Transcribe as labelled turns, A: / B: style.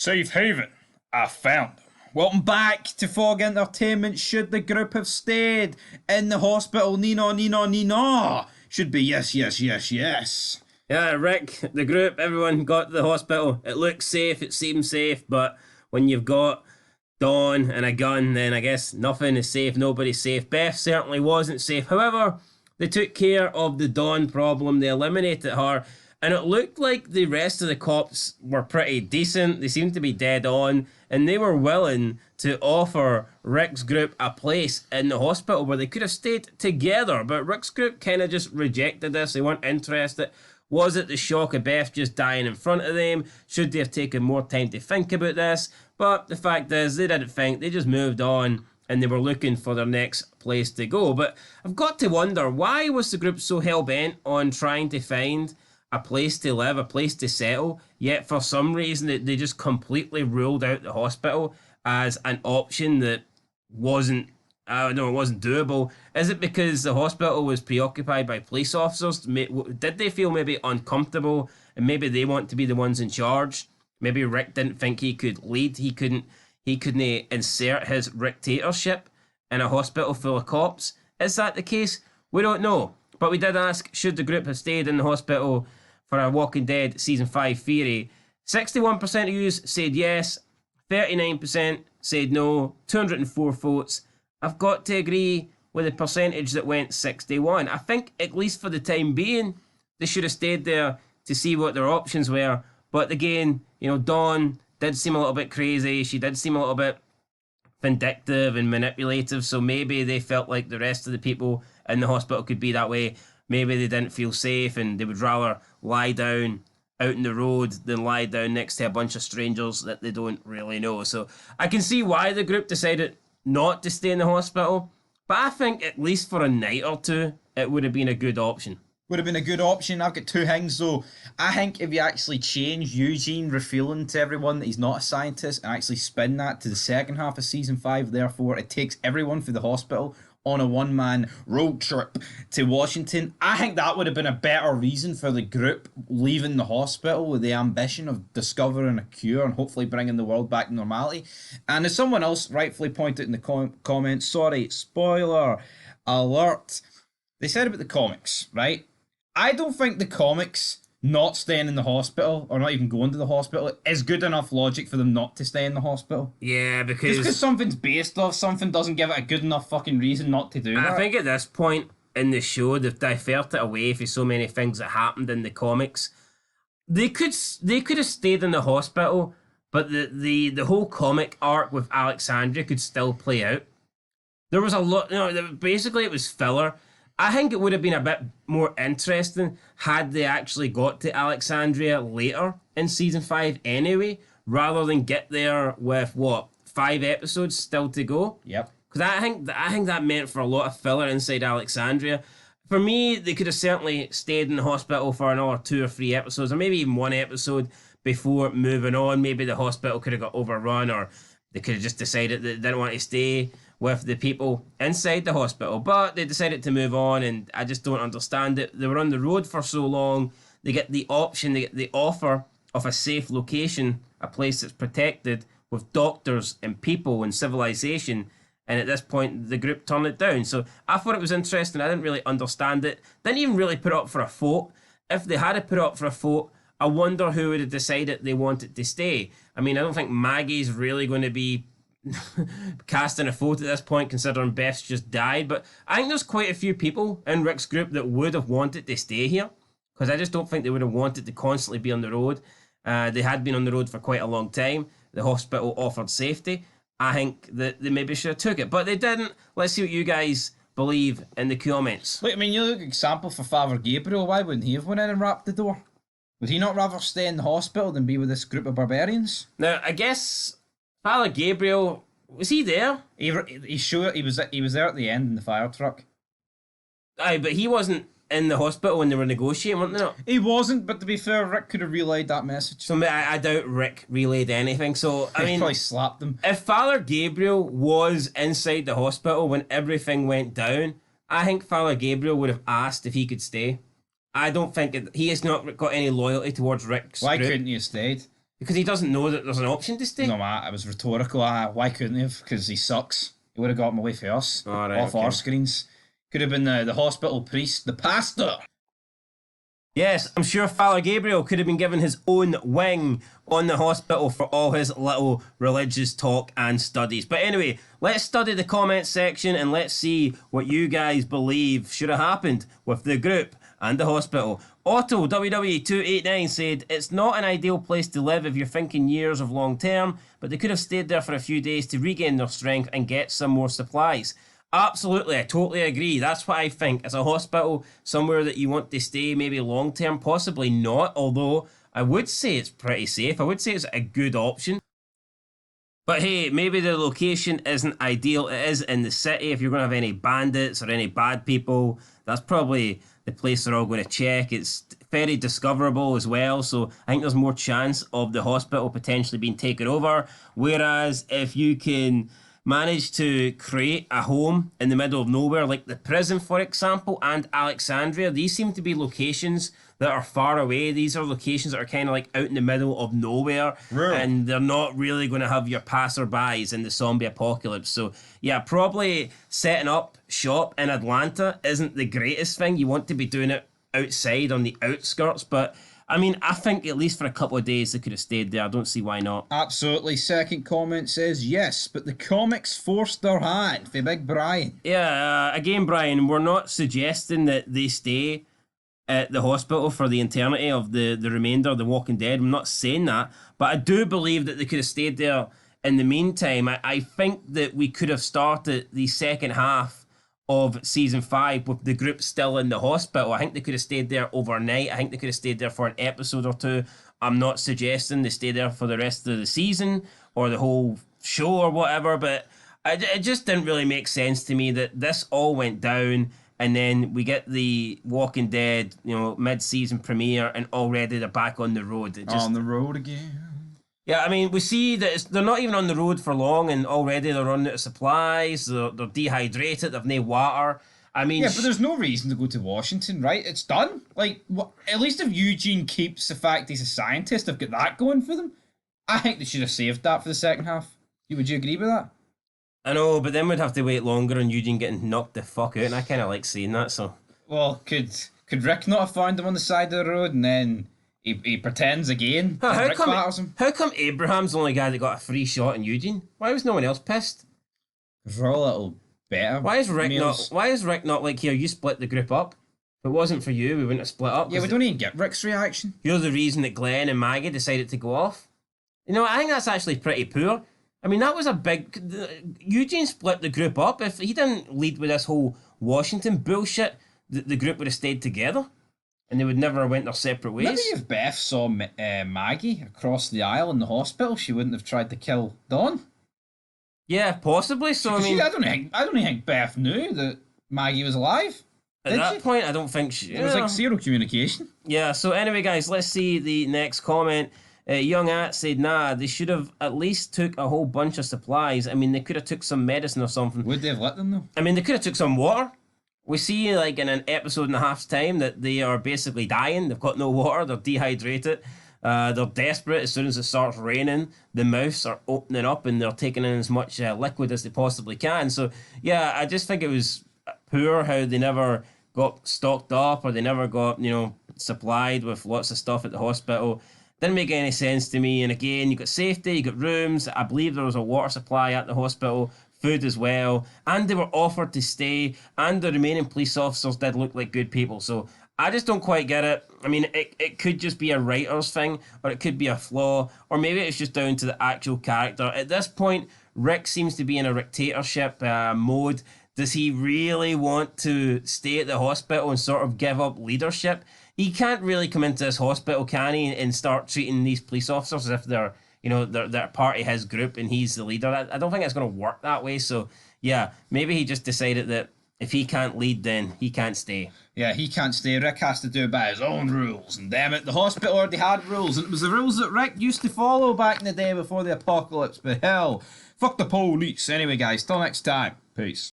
A: Safe haven. I found them.
B: Welcome back to Fog Entertainment. Should the group have stayed in the hospital? Nino. Should be yes, yes, yes, yes.
C: Yeah, Rick, the group, everyone got to the hospital. It looks safe, it seems safe, but when you've got Dawn and a gun, then I guess nothing is safe, nobody's safe. Beth certainly wasn't safe. However, they took care of the Dawn problem, they eliminated her, and it looked like the rest of the cops were pretty decent. They seemed to be dead on, and they were willing to offer Rick's group a place in the hospital where they could have stayed together. But Rick's group kind of just rejected this. They weren't interested. Was it the shock of Beth just dying in front of them? Should they have taken more time to think about this? But the fact is, they didn't think. They just moved on, and they were looking for their next place to go. But I've got to wonder, why was the group so hell-bent on trying to find a place to live, a place to settle, yet for some reason they just completely ruled out the hospital as an option that wasn't, I don't know, it wasn't doable? Is it because the hospital was preoccupied by police officers? Did they feel maybe uncomfortable and maybe they want to be the ones in charge? Maybe Rick didn't think he could lead. He couldn't insert his dictatorship in a hospital full of cops. Is that the case? We don't know. But we did ask, should the group have stayed in the hospital for a Walking Dead Season 5 theory? 61% of you said yes, 39% said no, 204 votes. I've got to agree with the percentage that went 61. I think, at least for the time being, they should have stayed there to see what their options were. But again, Dawn did seem a little bit crazy. She did seem a little bit vindictive and manipulative, so maybe they felt like the rest of the people in the hospital could be that way. Maybe they didn't feel safe and they would rather lie down out in the road than lie down next to a bunch of strangers that they don't really know. So I can see why the group decided not to stay in the hospital, but I think at least for a night or two it would have been a good option.
B: Would have been a good option. I've got two things though. I think if you actually change Eugene revealing to everyone that he's not a scientist and actually spin that to the second half of season 5, therefore it takes everyone through the hospital on a one-man road trip to Washington. I think that would have been a better reason for the group leaving the hospital with the ambition of discovering a cure and hopefully bringing the world back to normality. And as someone else rightfully pointed in the comments, sorry, spoiler alert, they said about the comics, right? I don't think the comics not staying in the hospital or not even going to the hospital is good enough logic for them not to stay in the hospital.
C: Yeah, because...
B: Just because something's based off something doesn't give it a good enough fucking reason not to do that.
C: I think at this point in the show, they've diverted away from so many things that happened in the comics. They could have stayed in the hospital, but the whole comic arc with Alexandria could still play out. There was a lot... basically it was filler. I think it would have been a bit more interesting had they actually got to Alexandria later in season 5 anyway, rather than get there with 5 episodes still to go.
B: Yep.
C: Because I think that meant for a lot of filler inside Alexandria. For me, they could have certainly stayed in the hospital for another 2 or 3 episodes, or maybe even 1 episode before moving on. Maybe the hospital could have got overrun, or they could have just decided that they didn't want to stay with the people inside the hospital, but they decided to move on, and I just don't understand it. They were on the road for so long, they get the option, they get the offer of a safe location, a place that's protected with doctors and people and civilization, and at this point the group turned it down. So I thought it was interesting. I didn't really understand it, didn't even really put it up for a vote. If they had put it up for a vote, I wonder who would have decided they wanted to stay. I mean, I don't think Maggie's really going to be casting a vote at this point, considering Beth's just died, but I think there's quite a few people in Rick's group that would have wanted to stay here, because I just don't think they would have wanted to constantly be on the road. They had been on the road for quite a long time. The hospital offered safety. I think that they maybe should have took it, but they didn't. Let's see what you guys believe in the comments.
B: Look, I mean, you look example for Father Gabriel. Why wouldn't he have went in and wrapped the door? Would he not rather stay in the hospital than be with this group of barbarians?
C: Now, I guess Father Gabriel, was he there?
B: He sure he was there at the end in the fire truck.
C: Aye, but he wasn't in the hospital when they were negotiating, weren't they not?
B: He wasn't, but to be fair, Rick could have relayed that message.
C: So I doubt Rick relayed anything. So I mean,
B: probably slapped them.
C: If Father Gabriel was inside the hospital when everything went down, I think Father Gabriel would have asked if he could stay. I don't think he has not got any loyalty towards Rick's
B: Why
C: group.
B: couldn't he have stayed?
C: Because he doesn't know that there's an option to stay.
B: No, Matt, it was rhetorical. Why couldn't he have? Because he sucks. He would have got him away for us.
C: All right,
B: off
C: okay.
B: our screens. Could have been the hospital priest, the pastor.
C: Yes, I'm sure Father Gabriel could have been given his own wing on the hospital for all his little religious talk and studies. But anyway, let's study the comments section and let's see what you guys believe should have happened with the group and the hospital. Otto WWE289 said, it's not an ideal place to live if you're thinking years of long term, but they could have stayed there for a few days to regain their strength and get some more supplies. Absolutely, I totally agree. That's what I think. As a hospital, somewhere that you want to stay, maybe long term, possibly not, although I would say it's pretty safe. I would say it's a good option. But hey, maybe the location isn't ideal. It is in the city. If you're going to have any bandits or any bad people, that's probably the place they're all going to check. It's very discoverable as well, so I think there's more chance of the hospital potentially being taken over. Whereas if you can manage to create a home in the middle of nowhere, like the prison, for example, and Alexandria, these seem to be locations that are far away. These are locations that are kind of like out in the middle of nowhere, and they're not really going to have your passerbys in the zombie apocalypse. So yeah, probably setting up shop in Atlanta isn't the greatest thing. You want to be doing it outside on the outskirts, but I mean, I think at least for a couple of days they could have stayed there. I don't see why not.
B: Absolutely. Second comment says yes, but the comics forced their hand for Big Brian.
C: Yeah, again, Brian, we're not suggesting that they stay at the hospital for the eternity of the remainder of The Walking Dead. I'm not saying that, but I do believe that they could have stayed there in the meantime. I think that we could have started the second half of season 5 with the group still in the hospital. I think they could have stayed there overnight. I think they could have stayed there for an episode or two. I'm not suggesting they stay there for the rest of the season or the whole show or whatever, but it just didn't really make sense to me that this all went down and then we get the Walking Dead, mid-season premiere and already they're back on the road.
B: On the road again.
C: Yeah, I mean, we see that they're not even on the road for long, and already they're running out of supplies. They're dehydrated. They've no water. I mean,
B: yeah, but there's no reason to go to Washington, right? It's done. Like, at least if Eugene keeps the fact he's a scientist, they've got that going for them. I think they should have saved that for the second half. Would you agree with that?
C: I know, but then we'd have to wait longer on Eugene getting knocked the fuck out, and I kind of like seeing that. So,
B: well, could Rick not have found him on the side of the road and then he pretends again?
C: How
B: Rick battles him?
C: come Abraham's the only guy that got a free shot in Eugene? Why was no one else pissed?
B: We're all a little better.
C: Why is Rick
B: meals.
C: not like, here, you split the group up? If it wasn't for you, we wouldn't have split up.
B: Yeah, we don't even get Rick's reaction.
C: You're the reason that Glenn and Maggie decided to go off. I think that's actually pretty poor. I mean, that was a big... Eugene split the group up. If he didn't lead with this whole Washington bullshit, the group would have stayed together. And they would never have went their separate ways.
B: Maybe if Beth saw Maggie across the aisle in the hospital, she wouldn't have tried to kill Dawn.
C: Yeah, possibly. So I mean,
B: I don't think Beth knew that Maggie was alive.
C: At that point, I don't think she...
B: It was like zero communication.
C: Yeah, so anyway, guys, let's see the next comment. Young At said, nah, they should have at least took a whole bunch of supplies. I mean, they could have took some medicine or something.
B: Would they have let them, though?
C: I mean, they could have took some water. We see, like, in an episode and a half's time that they are basically dying. They've got no water. They're dehydrated. They're desperate. As soon as it starts raining, the mouths are opening up and they're taking in as much liquid as they possibly can. So, yeah, I just think it was poor how they never got stocked up or they never got, supplied with lots of stuff at the hospital. Didn't make any sense to me. And again, you got safety, you got rooms. I believe there was a water supply at the hospital. Food as well, and they were offered to stay, and the remaining police officers did look like good people. So I just don't quite get it. I mean, it could just be a writer's thing, or it could be a flaw, or maybe it's just down to the actual character. At this point, Rick seems to be in a dictatorship mode. Does he really want to stay at the hospital and sort of give up leadership? He can't really come into this hospital, can he, and start treating these police officers as if they're they're part of his group and he's the leader. I don't think it's going to work that way. So, yeah, maybe he just decided that if he can't lead, then he can't stay.
B: Yeah, he can't stay. Rick has to do it by his own rules. And damn it, the hospital already had rules. And it was the rules that Rick used to follow back in the day before the apocalypse. But hell, fuck the police. Anyway, guys, till next time. Peace.